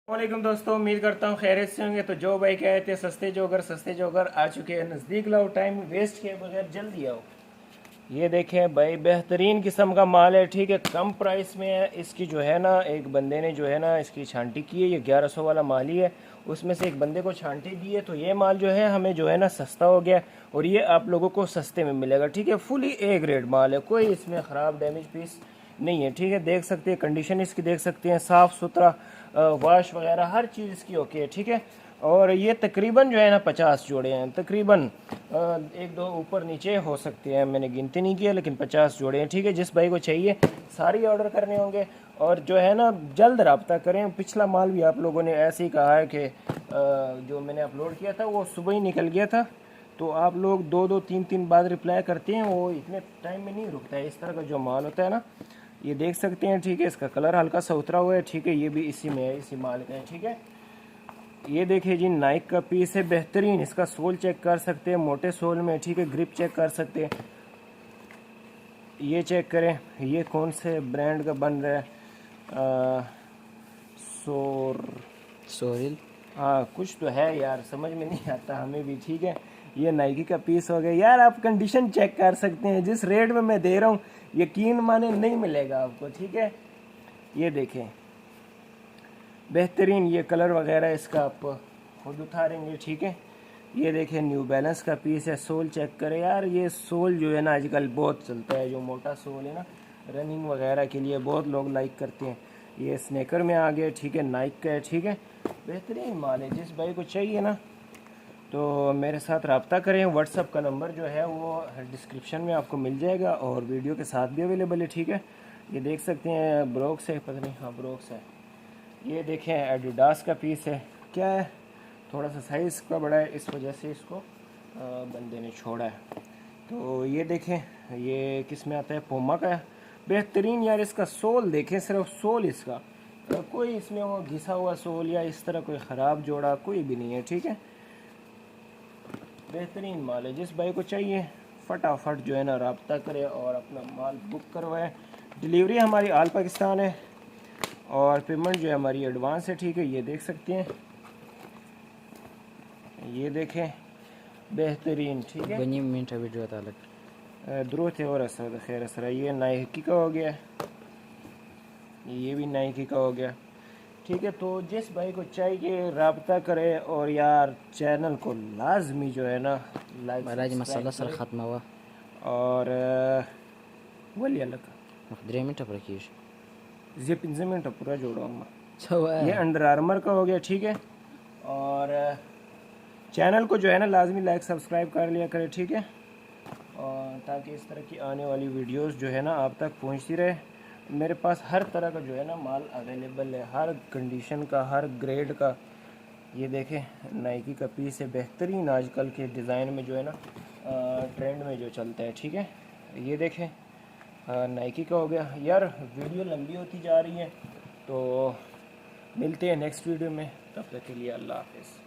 वालेकुम दोस्तों, उम्मीद करता हूँ खैरियत से होंगे। तो जो भाई कहे थे सस्ते जोगर आ चुके हैं। नज़दीक लाओ, टाइम वेस्ट किए बगैर जल्दी आओ। ये देखें भाई, बेहतरीन किस्म का माल है, ठीक है, कम प्राइस में है। इसकी जो है ना, एक बंदे ने जो है ना इसकी छांटी की है। ये 1100 वाला माल ही है, उसमें से एक बंदे को छांटी दी है। तो ये माल जो है हमें जो है ना सस्ता हो गया और ये आप लोगों को सस्ते में मिलेगा, ठीक है। फुली ए ग्रेड माल है, कोई इसमें ख़राब डैमेज पीस नहीं है, ठीक है। देख सकते हैं कंडीशन इसकी, देख सकते हैं साफ़ सुथरा, वाश वगैरह हर चीज़ इसकी ओके है, ठीक है। और ये तकरीबन जो है ना 50 जोड़े हैं तकरीबन। एक दो ऊपर नीचे हो सकते हैं, मैंने गिनती नहीं किया, लेकिन 50 जोड़े हैं, ठीक है। जिस भाई को चाहिए सारी ऑर्डर करने होंगे और जो है ना जल्द रब्ता करें। पिछला माल भी आप लोगों ने ऐसे ही कहा है कि जो मैंने अपलोड किया था वो सुबह ही निकल गया था। तो आप लोग दो दो तीन तीन बाद रिप्लाई करते हैं, वो इतने टाइम में नहीं रुकता है। इस तरह का जो माल होता है ना, ये देख सकते हैं, ठीक है। इसका कलर हल्का सा उतरा हुआ है, ठीक है। ये भी इसी में है, इसी माल का है, ठीक है। ये देखिए जी, नाइक का पीस है बेहतरीन। इसका सोल चेक कर सकते हैं, मोटे सोल में, ठीक है। ग्रिप चेक कर सकते हैं, ये चेक करें। ये कौन से ब्रांड का बन रहा है? सोरिल, हाँ कुछ तो है यार, समझ में नहीं आता हमें भी, ठीक है। ये नाइकी का पीस हो गया यार। आप कंडीशन चेक कर सकते हैं, जिस रेट में मैं दे रहा हूँ यकीन माने नहीं मिलेगा आपको, ठीक है। ये देखें बेहतरीन, ये कलर वगैरह इसका आप खुद उतारेंगे, ठीक है। ये देखें न्यू बैलेंस का पीस है। सोल चेक करें यार, ये सोल जो है ना आजकल बहुत चलता है, जो मोटा सोल है ना, रनिंग वगैरह के लिए बहुत लोग लाइक करते हैं। ये स्नेकर में आ गया, ठीक है, नाइक का है, ठीक है। बेहतरीन माल है, जिस भाई को चाहिए ना तो मेरे साथ रब्ता करें। व्हाट्सअप का नंबर जो है वो डिस्क्रिप्शन में आपको मिल जाएगा और वीडियो के साथ भी अवेलेबल है, ठीक है। ये देख सकते हैं ब्रोक्स है, पता नहीं, हाँ ब्रोक्स है। ये देखें एडिडास का पीस है, क्या है, थोड़ा सा साइज़ का बड़ा है, इस वजह से इसको बंदे ने छोड़ा है। तो ये देखें, ये किस में आता है, पोमा का है। बेहतरीन यार, इसका सोल देखें, सिर्फ सोल इसका, कोई इसमें वो घिसा हुआ सोल या इस तरह कोई ख़राब जोड़ा कोई भी नहीं है, ठीक है। बेहतरीन माल है, जिस भाई को चाहिए फटाफट जो है ना रब्ता करे और अपना माल बुक करवाए। डिलीवरी हमारी आल पाकिस्तान है और पेमेंट जो है हमारी एडवांस है, ठीक है। ये देख सकते हैं, ये देखें बेहतरीन, ठीक है। बनी मिनट अभी जो तालक द्रोथ है और असर खैर असर। ये नाइकी का हो गया, ये भी नाइकी का हो गया, ठीक है। तो जिस भाई को चाहिए रब्ता करे और यार चैनल को लाजमी जो है ना महाराज मसाला सर ख़त्म हुआ और वली अलग ड्रे मिनट पर कीश ये 5 मिनट पूरा जोड़ा। ये अंडर आर्मर का हो गया, ठीक है। और चैनल को जो है ना लाजमी लाइक सब्सक्राइब कर लिया करें, ठीक है। और ताकि इस तरह की आने वाली वीडियोस जो है ना आप तक पहुंचती रहे। मेरे पास हर तरह का जो है ना माल अवेलेबल है, हर कंडीशन का, हर ग्रेड का। ये देखें नाइकी का पीस है बेहतरीन, आजकल के डिज़ाइन में जो है ना ट्रेंड में जो चलता है, ठीक है। ये देखें नाइकी का हो गया। यार वीडियो लंबी होती जा रही है, तो मिलते हैं नेक्स्ट वीडियो में, तब तक के लिए अल्लाह हाफ़िज़।